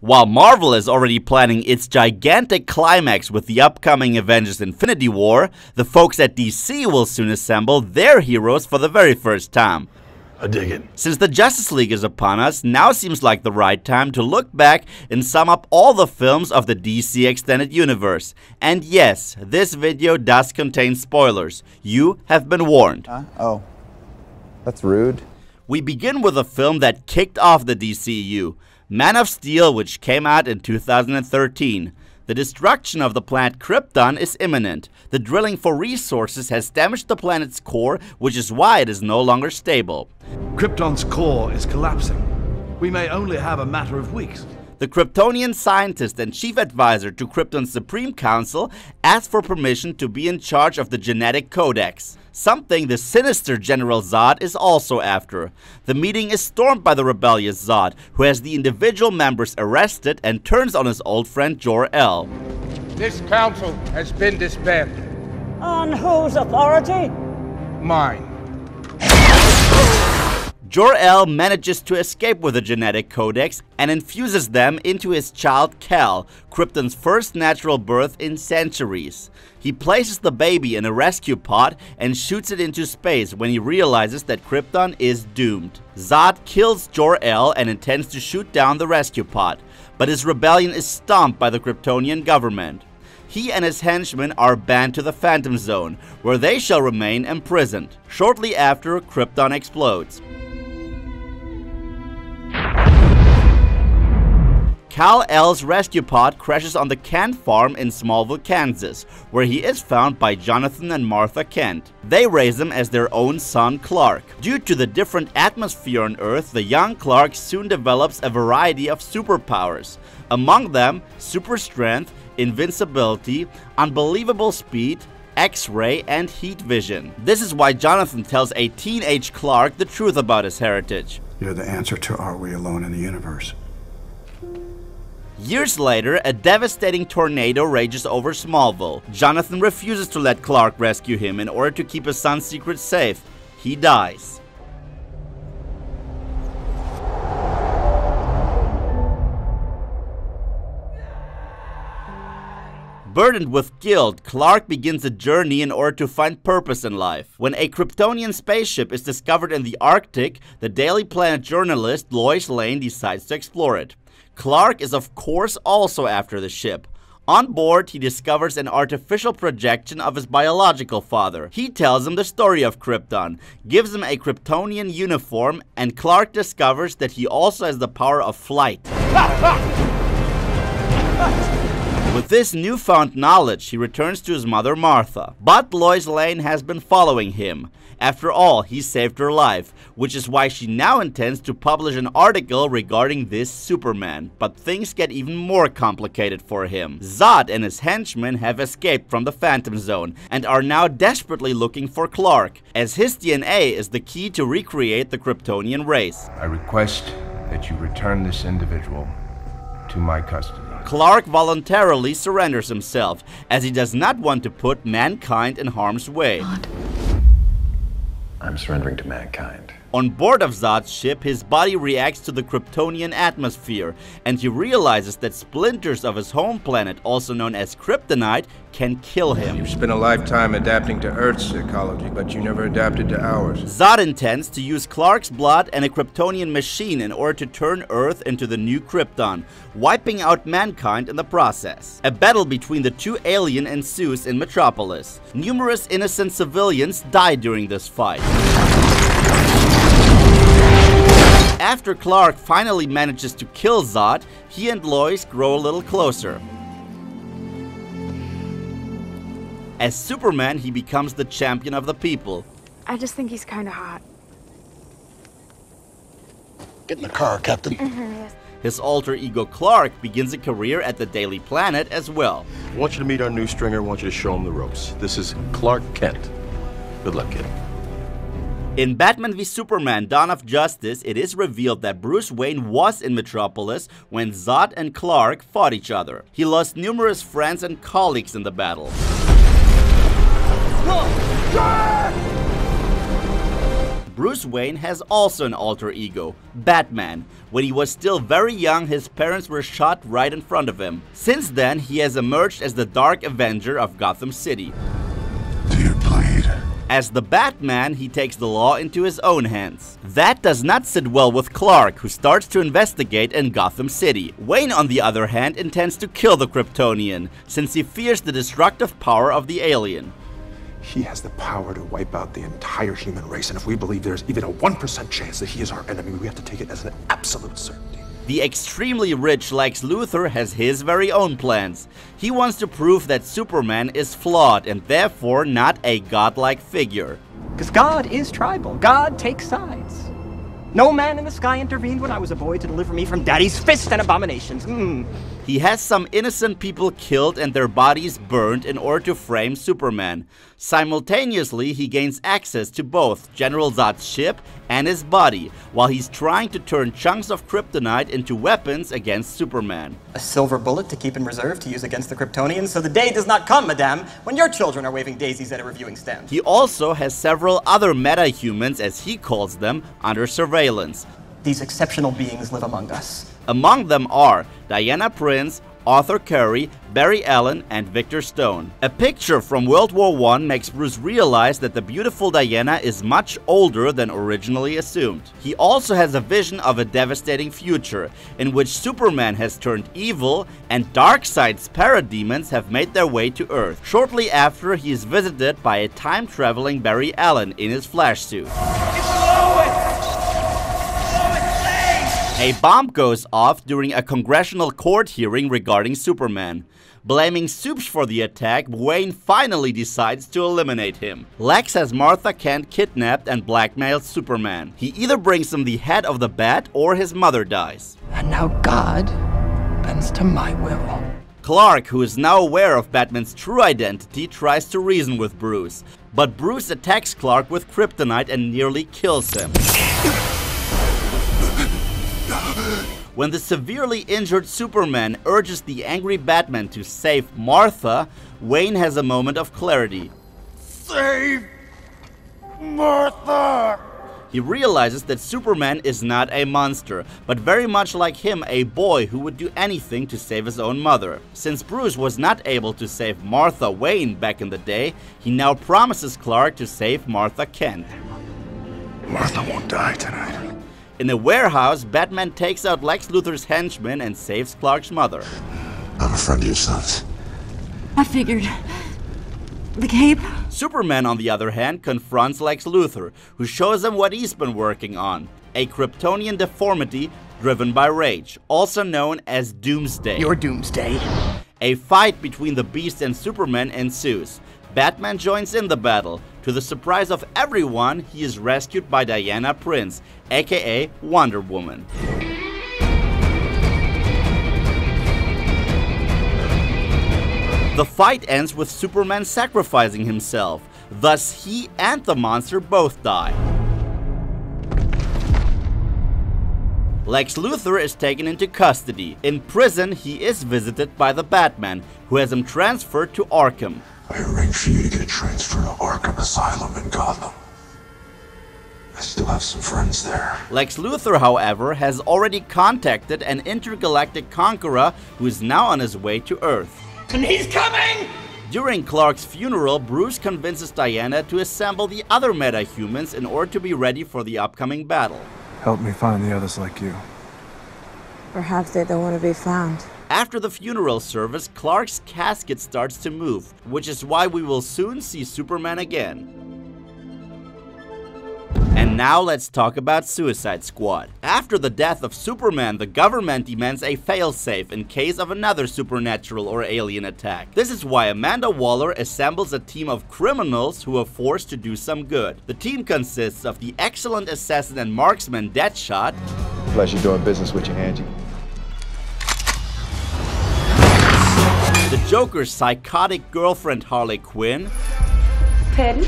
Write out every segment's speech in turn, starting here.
While Marvel is already planning its gigantic climax with the upcoming Avengers Infinity War, the folks at DC will soon assemble their heroes for the very first time. I dig it. Since the Justice League is upon us, now seems like the right time to look back and sum up all the films of the DC Extended Universe. And yes, this video does contain spoilers. You have been warned. Oh, that's rude. We begin with a film that kicked off the DCU, Man of Steel, which came out in 2013. The destruction of the planet Krypton is imminent. The drilling for resources has damaged the planet's core, which is why it is no longer stable. Krypton's core is collapsing. We may only have a matter of weeks. The Kryptonian scientist and chief advisor to Krypton's Supreme Council asks for permission to be in charge of the genetic codex, something the sinister General Zod is also after. The meeting is stormed by the rebellious Zod, who has the individual members arrested and turns on his old friend Jor-El. This council has been disbanded. On whose authority? Mine. Jor-El manages to escape with the genetic codex and infuses them into his child Kal, Krypton's first natural birth in centuries. He places the baby in a rescue pod and shoots it into space when he realizes that Krypton is doomed. Zod kills Jor-El and intends to shoot down the rescue pod, but his rebellion is stomped by the Kryptonian government. He and his henchmen are banned to the Phantom Zone, where they shall remain imprisoned. Shortly after, Krypton explodes. Kal-El's rescue pod crashes on the Kent farm in Smallville, Kansas, where he is found by Jonathan and Martha Kent. They raise him as their own son Clark. Due to the different atmosphere on Earth, the young Clark soon develops a variety of superpowers. Among them, super strength, invincibility, unbelievable speed, X-ray, and heat vision. This is why Jonathan tells a teenage Clark the truth about his heritage. You're the answer to "Are we alone in the universe?" Years later, a devastating tornado rages over Smallville. Jonathan refuses to let Clark rescue him in order to keep his son's secret safe. He dies. Burdened with guilt, Clark begins a journey in order to find purpose in life. When a Kryptonian spaceship is discovered in the Arctic, the Daily Planet journalist Lois Lane decides to explore it. Clark is of course also after the ship. On board, he discovers an artificial projection of his biological father. He tells him the story of Krypton, gives him a Kryptonian uniform, and Clark discovers that he also has the power of flight. With this newfound knowledge, he returns to his mother Martha. But Lois Lane has been following him. After all, he saved her life, which is why she now intends to publish an article regarding this Superman. But things get even more complicated for him. Zod and his henchmen have escaped from the Phantom Zone and are now desperately looking for Clark, as his DNA is the key to recreate the Kryptonian race. I request that you return this individual to my custody. Clark voluntarily surrenders himself, as he does not want to put mankind in harm's way. I'm surrendering to mankind. On board of Zod's ship, his body reacts to the Kryptonian atmosphere, and he realizes that splinters of his home planet, also known as Kryptonite, can kill him. You've spent a lifetime adapting to Earth's ecology, but you never adapted to ours. Zod intends to use Clark's blood and a Kryptonian machine in order to turn Earth into the new Krypton, wiping out mankind in the process. A battle between the two aliens ensues in Metropolis. Numerous innocent civilians die during this fight. After Clark finally manages to kill Zod, he and Lois grow a little closer. As Superman, he becomes the champion of the people. I just think he's kind of hot. Get in the car, Captain. Yes. His alter ego Clark begins a career at the Daily Planet as well. I want you to meet our new stringer. I want you to show him the ropes. This is Clark Kent. Good luck, kid. In Batman v Superman: Dawn of Justice, it is revealed that Bruce Wayne was in Metropolis when Zod and Clark fought each other. He lost numerous friends and colleagues in the battle. Bruce Wayne has also an alter ego, Batman. When he was still very young, his parents were shot right in front of him. Since then, he has emerged as the Dark Avenger of Gotham City. Do you bleed? As the Batman, he takes the law into his own hands. That does not sit well with Clark, who starts to investigate in Gotham City. Wayne, on the other hand, intends to kill the Kryptonian, since he fears the destructive power of the alien. He has the power to wipe out the entire human race, and if we believe there's even a 1% chance that he is our enemy, we have to take it as an absolute certainty. The extremely rich Lex Luthor has his very own plans. He wants to prove that Superman is flawed and therefore not a godlike figure. Because God is tribal. God takes sides. No man in the sky intervened when I was a boy to deliver me from Daddy's fist and abominations. He has some innocent people killed and their bodies burned in order to frame Superman. Simultaneously, he gains access to both General Zod's ship and his body, while he's trying to turn chunks of kryptonite into weapons against Superman. A silver bullet to keep in reserve to use against the Kryptonians, so the day does not come, madame, when your children are waving daisies at a reviewing stand. He also has several other meta-humans, as he calls them, under surveillance. These exceptional beings live among us. Among them are Diana Prince, Arthur Curry, Barry Allen, and Victor Stone. A picture from World War I makes Bruce realize that the beautiful Diana is much older than originally assumed. He also has a vision of a devastating future, in which Superman has turned evil and Darkseid's parademons have made their way to Earth. Shortly after, he is visited by a time-traveling Barry Allen in his Flash suit. A bomb goes off during a congressional court hearing regarding Superman. Blaming Supes for the attack, Wayne finally decides to eliminate him. Lex has Martha Kent kidnapped and blackmails Superman. He either brings him the head of the bat or his mother dies. And now God bends to my will. Clark, who is now aware of Batman's true identity, tries to reason with Bruce. But Bruce attacks Clark with kryptonite and nearly kills him. When the severely injured Superman urges the angry Batman to save Martha, Wayne has a moment of clarity. Save Martha! He realizes that Superman is not a monster, but very much like him, a boy who would do anything to save his own mother. Since Bruce was not able to save Martha Wayne back in the day, he now promises Clark to save Martha Kent. Martha won't die tonight. In a warehouse, Batman takes out Lex Luthor's henchman and saves Clark's mother. I'm a friend of your son's. I figured. The cape? Superman, on the other hand, confronts Lex Luthor, who shows him what he's been working on. A Kryptonian deformity driven by rage, also known as Doomsday. Your doomsday. A fight between the Beast and Superman ensues. Batman joins in the battle. To the surprise of everyone, he is rescued by Diana Prince, aka Wonder Woman. The fight ends with Superman sacrificing himself. Thus, he and the monster both die. Lex Luthor is taken into custody. In prison, he is visited by the Batman, who has him transferred to Arkham. I arranged for you to get transferred to Arkham Asylum in Gotham. I still have some friends there. Lex Luthor, however, has already contacted an intergalactic conqueror who is now on his way to Earth. And he's coming! During Clark's funeral, Bruce convinces Diana to assemble the other meta-humans in order to be ready for the upcoming battle. Help me find the others like you. Perhaps they don't want to be found. After the funeral service, Clark's casket starts to move, which is why we will soon see Superman again. And now let's talk about Suicide Squad. After the death of Superman, the government demands a failsafe in case of another supernatural or alien attack. This is why Amanda Waller assembles a team of criminals who are forced to do some good. The team consists of the excellent assassin and marksman Deadshot. Pleasure doing business with you, Angie. The Joker's psychotic girlfriend Harley Quinn. Pardon?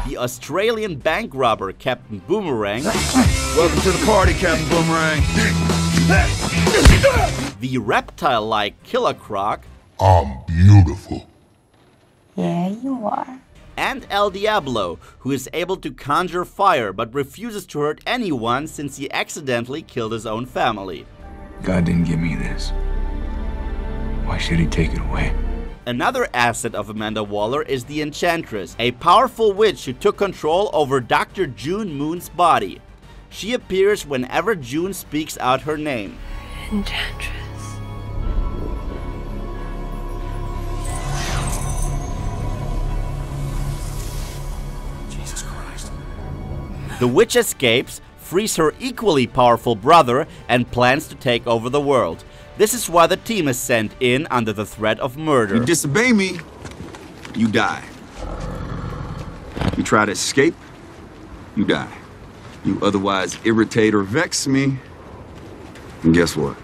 The Australian bank robber Captain Boomerang. Welcome to the party, Captain Boomerang. The reptile-like Killer Croc. I'm beautiful. Yeah, you are. and El Diablo, who is able to conjure fire but refuses to hurt anyone since he accidentally killed his own family. God didn't give me this. Why should he take it away? Another asset of Amanda Waller is the Enchantress, a powerful witch who took control over Dr. June Moon's body. She appears whenever June speaks out her name. Enchantress. Jesus Christ. The witch escapes, frees her equally powerful brother, and plans to take over the world. This is why the team is sent in under the threat of murder. You disobey me, you die. You try to escape, you die. You otherwise irritate or vex me, and guess what?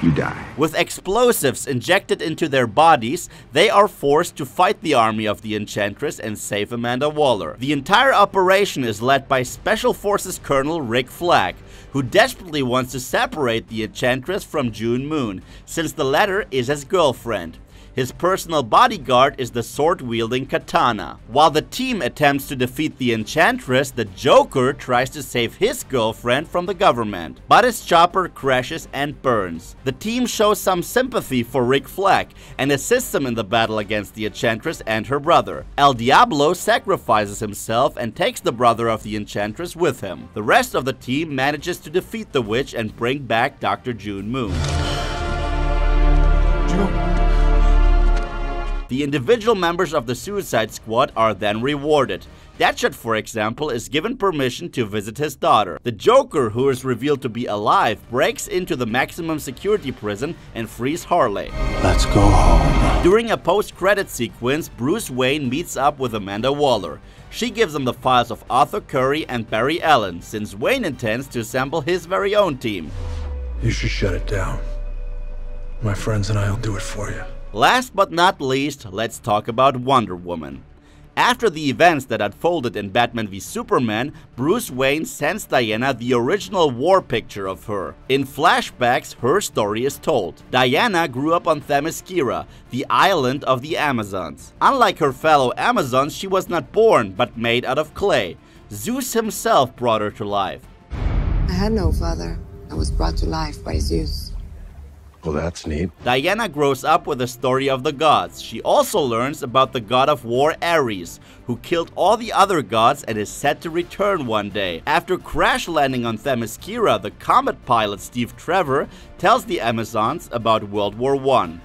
You die. With explosives injected into their bodies, they are forced to fight the army of the Enchantress and save Amanda Waller. The entire operation is led by Special Forces Colonel Rick Flag, who desperately wants to separate the Enchantress from June Moon, since the latter is his girlfriend. His personal bodyguard is the sword-wielding Katana. While the team attempts to defeat the Enchantress, the Joker tries to save his girlfriend from the government, but his chopper crashes and burns. The team shows some sympathy for Rick Flag and assists him in the battle against the Enchantress and her brother. El Diablo sacrifices himself and takes the brother of the Enchantress with him. The rest of the team manages to defeat the witch and bring back Dr. June Moon. The individual members of the Suicide Squad are then rewarded. Deadshot, for example, is given permission to visit his daughter. The Joker, who is revealed to be alive, breaks into the maximum security prison and frees Harley. Let's go home. During a post-credit sequence, Bruce Wayne meets up with Amanda Waller. She gives him the files of Arthur Curry and Barry Allen, since Wayne intends to assemble his very own team. You should shut it down. My friends and I will do it for you. Last but not least, let's talk about Wonder Woman. After the events that unfolded in Batman v Superman, Bruce Wayne sends Diana the original war picture of her. In flashbacks, her story is told. Diana grew up on Themyscira, the island of the Amazons. Unlike her fellow Amazons, she was not born, but made out of clay. Zeus himself brought her to life. I had no father. I was brought to life by Zeus. Well, that's neat. Diana grows up with the story of the gods. She also learns about the god of war Ares, who killed all the other gods and is set to return one day. After crash landing on Themyscira, the comet pilot Steve Trevor tells the Amazons about World War I.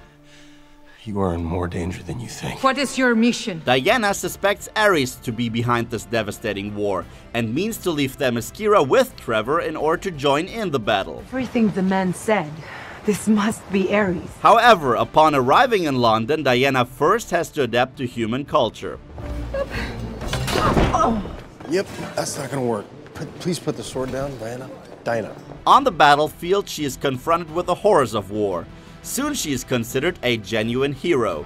You are in more danger than you think. What is your mission? Diana suspects Ares to be behind this devastating war and means to leave Themyscira with Trevor in order to join in the battle. Everything the man said. This must be Ares. However, upon arriving in London, Diana first has to adapt to human culture. Yep, that's not gonna work. Please put the sword down, Diana. Diana. On the battlefield, she is confronted with the horrors of war. Soon she is considered a genuine hero.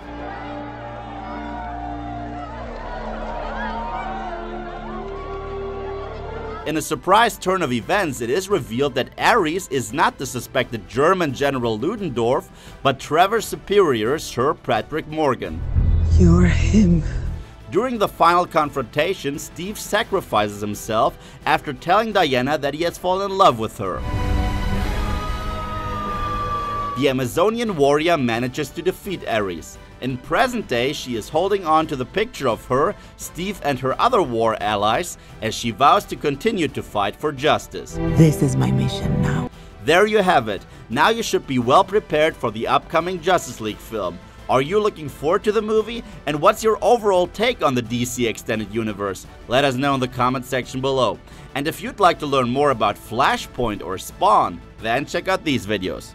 In a surprise turn of events, it is revealed that Ares is not the suspected German General Ludendorff, but Trevor's superior, Sir Patrick Morgan. You're him. During the final confrontation, Steve sacrifices himself after telling Diana that he has fallen in love with her. The Amazonian warrior manages to defeat Ares. In present day, she is holding on to the picture of her, Steve and her other war allies, as she vows to continue to fight for justice. This is my mission now. There you have it. Now you should be well prepared for the upcoming Justice League film. Are you looking forward to the movie? And what's your overall take on the DC Extended Universe? Let us know in the comment section below. And if you'd like to learn more about Flashpoint or Spawn, then check out these videos.